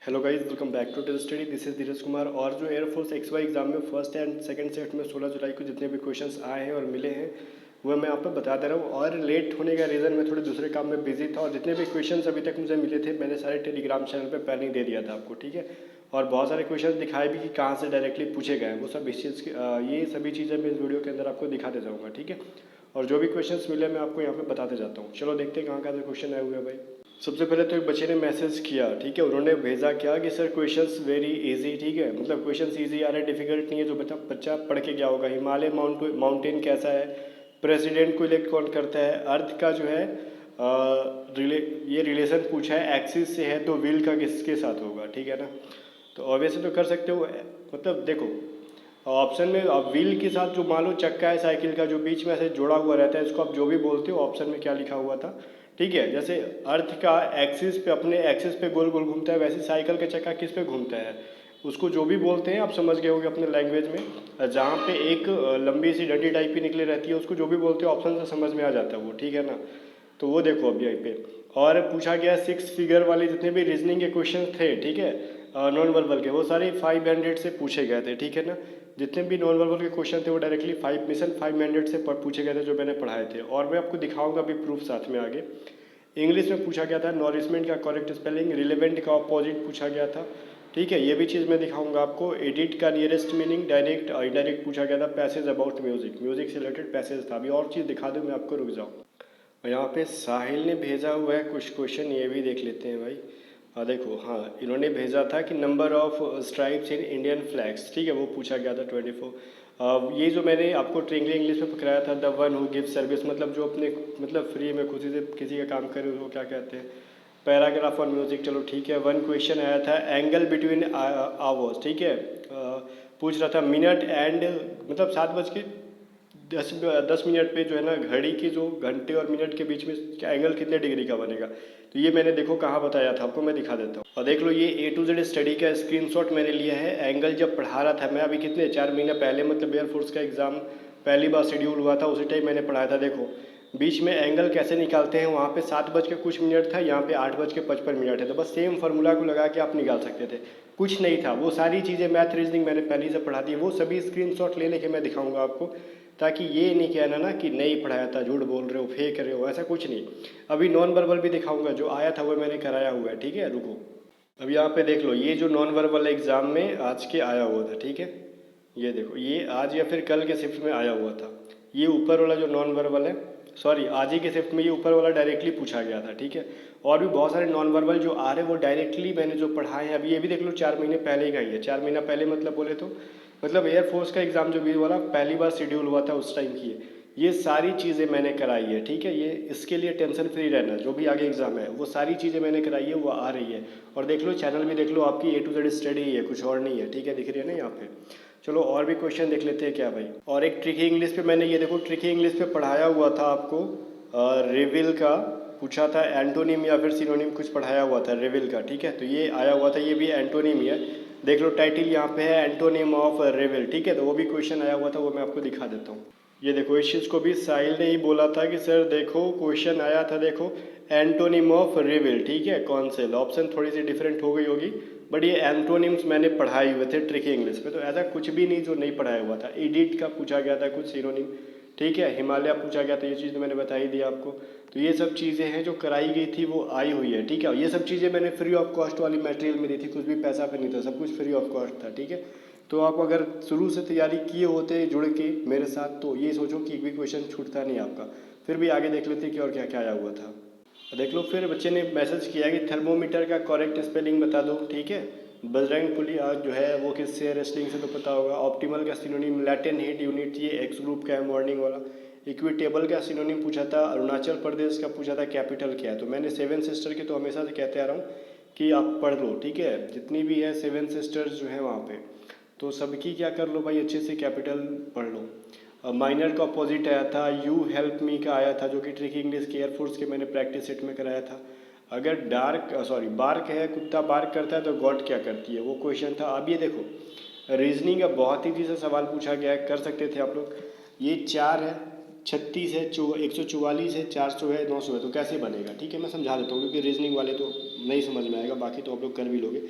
Hello guys, welcome back to tell study. This is Dheeraj Kumar. और जो air force XY exam में first and second set में 16 जुलाई को जितने भी क्वेश्चंस आए हैं और मिले हैं वह मैं आप पे बता दे रहा हूँ। और लेट होने का रीज़न मैं थोड़े दूसरे काम में बिजी था और जितने भी क्वेश्चंस अभी तक मुझे मिले थे मैंने सारे टेलीग्राम चैनल पे पहले ही दे दिया था आपको, ठीक है। और बहुत सारे क्वेश्चन दिखाए भी कि कहाँ से डायरेक्टली पूछे गए हैं, वो सब इस चीज़ की ये सभी चीज़ें मैं इस वीडियो के अंदर आपको दिखाते जाऊँगा, ठीक है। और जो भी क्वेश्चंस मिले मैं आपको यहाँ पे बताते जाता हूँ। चलो देखते हैं कहाँ कहाँ से क्वेश्चन आए हुए हैं भाई। सबसे पहले तो एक बच्चे ने मैसेज किया, ठीक है। उन्होंने भेजा क्या कि सर क्वेश्चंस वेरी इजी, ठीक है। मतलब क्वेश्चंस इजी आ रहे, डिफिकल्ट नहीं है, जो बच्चा पढ़ के गया होगा। हिमालय माउंटेन कैसा है, प्रेसिडेंट को इलेक्ट कौन करता है, अर्थ का जो है ये रिलेशन पूछा है, एक्सिस से है तो व्हील का किसके साथ होगा, ठीक है ना। तो ऑब्वियसली तो कर सकते हो। मतलब देखो ऑप्शन में आप व्हील के साथ जो मान लो चक्का है साइकिल का जो बीच में ऐसे जुड़ा हुआ रहता है, इसको आप जो भी बोलते हो। ऑप्शन में क्या लिखा हुआ था, ठीक है। जैसे अर्थ का एक्सिस पे, अपने एक्सिस पे गोल गोल घूमता है, वैसे साइकिल का चक्का किस पे घूमता है, उसको जो भी बोलते हैं आप समझ गए होंगे अपने लैंग्वेज में। जहाँ पे एक लंबी सी डंडी टाइप की निकली रहती है उसको जो भी बोलते हो ऑप्शन से समझ में आ जाता है वो, ठीक है ना। तो वो देखो अभी यहीं पे। और पूछा गया 6 फिगर वाले जितने भी रीजनिंग के क्वेश्चन थे, ठीक है, नॉन वर्बल के, वो सारे 500 से पूछे गए थे, ठीक है ना। जितने भी नॉन वर्बल के क्वेश्चन थे वो डायरेक्टली 500 से पूछे गए थे जो मैंने पढ़ाए थे। और मैं आपको दिखाऊंगा अभी प्रूफ साथ में आगे। इंग्लिश में पूछा गया था नॉरिशमेंट का करेक्ट स्पेलिंग, रिलेवेंट का अपोजिट पूछा गया था, ठीक है। ये भी चीज़ मैं दिखाऊंगा आपको। एडिट का नियरेस्ट मीनिंग, डायरेक्ट इनडायरेक्ट पूछा गया था, पैसेज अबाउट म्यूजिक, म्यूजिक से रिलेटेड पैसेज था। अभी और चीज़ दिखा दूँ मैं आपको, रुक जाओ। और यहाँ पे साहिल ने भेजा हुआ है कुछ क्वेश्चन, ये भी देख लेते हैं भाई। हाँ देखो, हाँ इन्होंने भेजा था कि number of stripes in Indian flags, ठीक है, वो पूछा गया था 24। ये जो मैंने आपको ट्रिंगली इंग्लिश में पकड़ाया था, the one who give service, मतलब जो अपने मतलब फ्री में खुशी से किसी का काम करे उसको क्या कहते हैं। पैराग्राफ ऑन म्यूजिक, चलो ठीक है। वन क्वेश्चन आया था एंगल बिटवीन आवर्स, ठीक है। पूछ रहा था मिनट एंड, मतलब 7:10 पे जो है ना घड़ी की जो घंटे और मिनट के बीच में क्या एंगल कितने डिग्री का बनेगा। तो ये मैंने देखो कहाँ बताया था आपको, मैं दिखा देता हूँ। और देख लो ये A to Z स्टडी का स्क्रीनशॉट मैंने लिया है। एंगल जब पढ़ा रहा था मैं अभी कितने 4 महीने पहले, मतलब एयरफोर्स का एग्ज़ाम पहली बार शेड्यूल हुआ था उसी टाइम मैंने पढ़ाया था। देखो बीच में एंगल कैसे निकालते हैं, वहाँ पे 7 बज के कुछ मिनट था, यहाँ पे 8 बज के 55 मिनट है। तो बस सेम फार्मूला को लगा के आप निकाल सकते थे, कुछ नहीं था। वो सारी चीज़ें मैथ रीजनिंग मैंने पहले से पढ़ा दी, वो सभी स्क्रीनशॉट ले लेके मैं दिखाऊंगा आपको, ताकि ये नहीं कहना ना कि नहीं पढ़ाया था, झूठ बोल रहे हो, फेंक रहे हो, ऐसा कुछ नहीं। अभी नॉन वर्बल भी दिखाऊंगा, जो आया था वो मैंने कराया हुआ है, ठीक है। रुको अब यहाँ पे देख लो, ये जो नॉन वर्बल एग्ज़ाम में आज के आया हुआ था, ठीक है। ये देखो ये आज या फिर कल के शिफ्ट में आया हुआ था। ये ऊपर वाला जो नॉन वर्बल है, सॉरी आज ही के शिफ्ट में ये ऊपर वाला डायरेक्टली पूछा गया था, ठीक है। और भी बहुत सारे नॉन वर्बल जो आ रहे हैं वो डायरेक्टली मैंने जो पढ़ाए हैं अभी, ये भी देख लो 4 महीने पहले का ही है। 4 महीना पहले मतलब बोले तो मतलब एयरफोर्स का एग्ज़ाम जो भी वाला पहली बार शेड्यूल हुआ था उस टाइम की है। ये सारी चीज़ें मैंने कराई है, ठीक है। ये इसके लिए टेंशन फ्री रहना, जो भी आगे एग्ज़ाम है वो सारी चीज़ें मैंने कराई है, वो आ रही है। और देख लो चैनल भी देख लो, आपकी A to Z स्टडी ही है, कुछ और नहीं है, ठीक है, दिख रही है ना यहाँ पे। चलो और भी क्वेश्चन देख लेते हैं क्या भाई। और एक ट्रिकी इंग्लिश पे मैंने ये देखो ट्रिकी इंग्लिश पे पढ़ाया हुआ था आपको, रिविल का पूछा था, एंटोनिम या फिर सिनोनिम कुछ पढ़ाया हुआ था रिविल का, ठीक है। तो ये आया हुआ था, ये भी एंटोनिम ही है। देख लो टाइटल यहाँ पे है एंटोनिम ऑफ रिविल, ठीक है। तो वो भी क्वेश्चन आया हुआ था, वो मैं आपको दिखा देता हूँ। ये देखो इस चीज़ को भी साहिल ने ही बोला था कि सर देखो क्वेश्चन आया था, देखो एंटोनिम ऑफ रिविल, ठीक है, कॉन्सेल। ऑप्शन थोड़ी सी डिफरेंट हो गई होगी, बट ये एंटोनिम्स मैंने पढ़ाए हुए थे ट्रिकी इंग्लिश पे। तो ऐसा कुछ भी नहीं जो नहीं पढ़ाया हुआ था। एडिट का पूछा गया था कुछ सिनोनिम, ठीक है। हिमालय पूछा गया था, ये चीज़ तो मैंने बता ही दी आपको। तो ये सब चीज़ें हैं जो कराई गई थी वो आई हुई है, ठीक है। ये सब चीज़ें मैंने फ्री ऑफ कॉस्ट वाली मटेरियल में दी थी, कुछ भी पैसा पे नहीं था, सब कुछ फ्री ऑफ कॉस्ट था, ठीक है। तो आप अगर शुरू से तैयारी किए होते जुड़ के मेरे साथ, तो ये सोचो कि एक भी क्वेश्चन छूटता नहीं आपका। फिर भी आगे देख लेते कि और क्या क्या आया हुआ था। देख लो फिर बच्चे ने मैसेज किया कि थर्मोमीटर का करेक्ट स्पेलिंग बता दो, ठीक है। बजरंग पुली आज जो है वो किससे, रेसलिंग से तो पता होगा। ऑप्टिमल का सिनोनिम लैटिन हीट यूनिट, ये एक्स ग्रुप का है मॉर्निंग वाला। इक्विटेबल का सिनोनिम पूछा था, अरुणाचल प्रदेश का पूछा था कैपिटल क्या है। तो मैंने 7 सिस्टर के तो हमेशा से कहते आ रहा हूँ कि आप पढ़ लो, ठीक है। जितनी भी है 7 सिस्टर्स जो है वहाँ पे, तो सबकी क्या कर लो भाई, अच्छे से कैपिटल पढ़ लो। माइनर का अपोजिट आया था, यू हेल्प मी का आया था, जो कि ट्रिकी इंग्लिश के एयरफोर्स के मैंने प्रैक्टिस सेट में कराया था। अगर बार्क है, कुत्ता बार्क करता है तो गॉड क्या करती है, वो क्वेश्चन था। अब ये देखो रीजनिंग का बहुत ही से सवाल पूछा गया है, कर सकते थे आप लोग। ये 4 है, 36 है, 144 है, 400 है, 900 है, तो कैसे बनेगा, ठीक है। मैं समझा देता हूँ क्योंकि रीजनिंग वाले तो नहीं समझ में आएगा, बाकी तो आप लोग कर भी लोगे।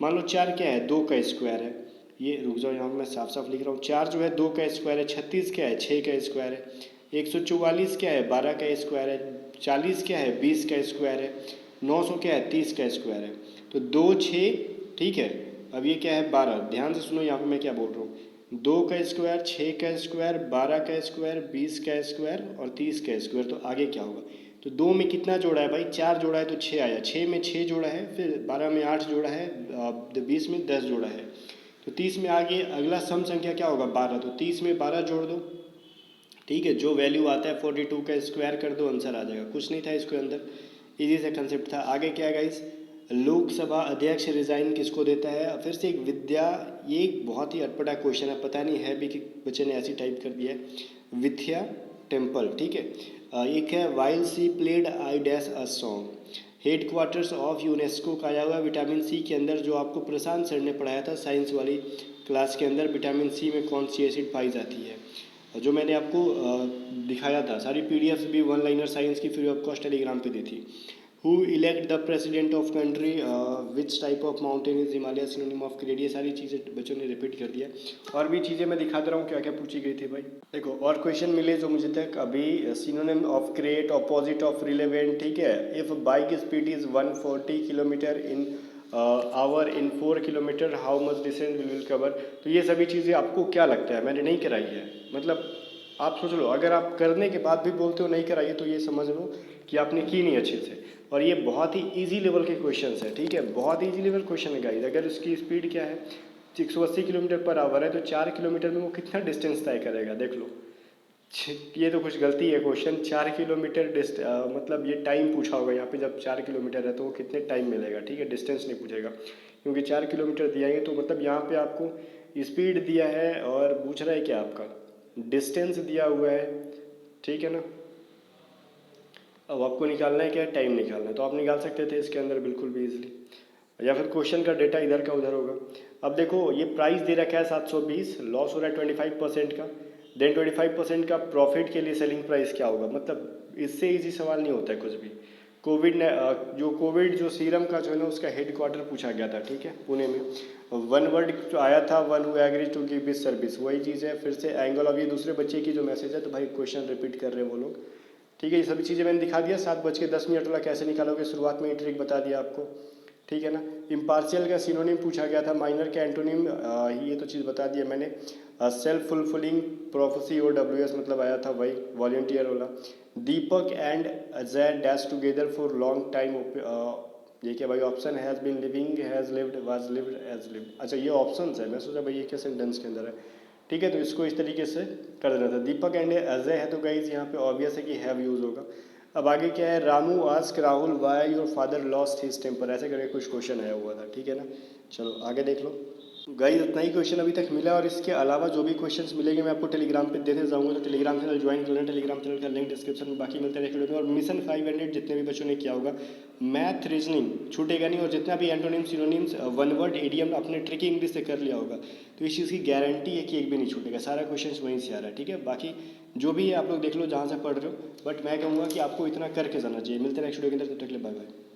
मान लो 4 क्या है, 2 का स्क्वायर है। ये रुक जाओ, यहाँ मैं साफ साफ लिख रहा हूँ। 4 जो है 2 का स्क्वायर है। 36 क्या है, 6 का स्क्वायर है। 144 क्या है, 12 का स्क्वायर है। 40 क्या है, 20 का स्क्वायर है। 900 क्या है, 30 का स्क्वायर है। तो 2 6, ठीक है। अब ये क्या है, 12। ध्यान से सुनो यहाँ पे मैं क्या बोल रहा हूँ। 2 का स्क्वायर, 6 का स्क्वायर, 12 का स्क्वायर, 20 का स्क्वायर और 30 का स्क्वायर। तो आगे क्या होगा, तो 2 में कितना जोड़ा है भाई, 4 जोड़ा है तो 6 आया। 6 में 6 जोड़ा है, फिर 12 में 8 जोड़ा है, 20 में 10 जोड़ा है। तो 30 में आगे अगला सम संख्या क्या होगा, 12। तो 30 में 12 जोड़ दो, ठीक है। जो वैल्यू आता है 42 का स्क्वायर कर दो, आंसर आ जाएगा। कुछ नहीं था इसके अंदर, इजी सा कंसेप्ट था। आगे क्या है गाइस, लोकसभा अध्यक्ष रिजाइन किसको देता है। फिर से एक विद्या, ये एक बहुत ही अटपटा क्वेश्चन है, पता नहीं है भी कि बच्चे ने ऐसी टाइप कर दिया है। विद्या टेम्पल, ठीक है। एक है while she played I dash a song. Head quarters of UNESCO का आया हुआ विटामिन सी के अंदर, जो आपको प्रशांत सर ने पढ़ाया था साइंस वाली क्लास के अंदर। विटामिन सी में कौन सी एसिड पाई जाती है, जो मैंने आपको दिखाया था। सारी पीडीएफ्स भी वन लाइनर साइंस की फ्री ऑफ कॉस्ट टेलीग्राम पे दी थी। Who elect the president of country, which type of mountain is Himalaya, synonym of grade. ये सारी चीज़ें बच्चों ने रिपीट कर दिया। और भी चीज़ें मैं दिखा दे रहा हूँ क्या क्या पूछी गई थी भाई। देखो और क्वेश्चन मिले जो मुझे तक अभी, synonym of great, opposite of relevant, ठीक है। If bike speed is 140 kilometre in hour in 4 kilometre, how much distance will cover. तो ये सभी चीज़ें आपको क्या लगता है, मैंने नहीं कराई है। मतलब आप सोच लो, अगर आप करने के बाद भी बोलते हो नहीं कराइए, तो ये समझ लो कि आपने की नहीं अच्छे से। और ये बहुत ही इजी लेवल के क्वेश्चन है, ठीक है। बहुत इजी लेवल क्वेश्चन है गाइस। अगर उसकी स्पीड क्या है, 180 किलोमीटर पर आवर है, तो 4 किलोमीटर में वो कितना डिस्टेंस तय करेगा, देख लो। ये तो कुछ गलती है क्वेश्चन। 4 किलोमीटर मतलब ये टाइम पूछा होगा यहाँ पे। जब 4 किलोमीटर है तो वो कितने टाइम मिलेगा, ठीक है, डिस्टेंस नहीं पूछेगा। क्योंकि 4 किलोमीटर दिया है, तो मतलब यहाँ पे आपको स्पीड दिया है और पूछ रहा है क्या, आपका डिस्टेंस दिया हुआ है, ठीक है ना। अब आपको निकालना है क्या, टाइम निकालना है, तो आप निकाल सकते थे इसके अंदर बिल्कुल भी इजीली, या फिर क्वेश्चन का डेटा इधर का उधर होगा। अब देखो ये प्राइस दे रखा है 720, लॉस हो रहा है 25% का। देन 25% का प्रॉफिट के लिए सेलिंग प्राइस क्या होगा। मतलब इससे इजी सवाल नहीं होता है कुछ भी। कोविड जो सीरम का जो है ना, उसका हेड क्वार्टर पूछा गया था, ठीक है, पुणे में। वन वर्ड जो आया था, one who agree to give this service, वही चीज़ है। फिर से एंगल ऑफ, ये दूसरे बच्चे की जो मैसेज है, तो भाई क्वेश्चन रिपीट कर रहे हैं वो लोग, ठीक है। ये सभी चीज़ें मैंने दिखा दिया। 7:10 वाला कैसे निकालोगे, शुरुआत में ही ट्रिक बता दिया आपको, ठीक है ना। इम्पार्शियल का सिनोनिम पूछा गया था, माइनर का एंटोनिम, ये तो चीज़ बता दिया मैंने। सेल्फ फुलफिलिंग प्रोफेसी, OWS मतलब आया था वही वॉलंटियर वाला। Deepak and Ajay dash together for long time, ये क्या भाई, option has been living, has lived, was lived, as lived. अच्छा ये ऑप्शन है, मैं सोचा भाई ये क्या सेंटेंस के अंदर है, ठीक है। तो इसको इस तरीके से कर देना था। दीपक एंड अजय है, तो गाइज यहाँ पे ऑब्वियस है कि हैव यूज़ होगा। अब आगे क्या है, Ramu ask Rahul why your father lost his temper, ऐसे करके कुछ क्वेश्चन आया हुआ था, ठीक है ना। चलो आगे देख लो गाइस, इतना ही क्वेश्चन अभी तक मिला। और इसके अलावा जो भी क्वेश्चंस मिलेंगे मैं आपको टेलीग्राम पे देते जाऊंगा, तो टेलीग्राम चैनल ज्वाइन कर लेना। टेलीग्राम चैनल का लिंक डिस्क्रिप्शन में। बाकी मिलते हैं नेक्स्ट वीडियो में। और मिशन 500 जितने भी बच्चों ने किया होगा, मैथ रीजनिंग छूटेगा नहीं। और जितना भी antonym synonyms one word idiom अपने ट्रिकी इंग्लिश से कर लिया होगा, तो इस चीज़ की गारंटी है कि एक भी नहीं छूटेगा। सारा क्वेश्चन वहीं से आ रहा है, ठीक है। बाकी जो भी है आप लोग देख लो जहाँ से पढ़ रहे हो, बट मैं कहूँगा कि आपको इतना करके जाना चाहिए। मिलते हैं नेक्स्ट वीडियो के अंदर, तब तक के लिए बाय बाय।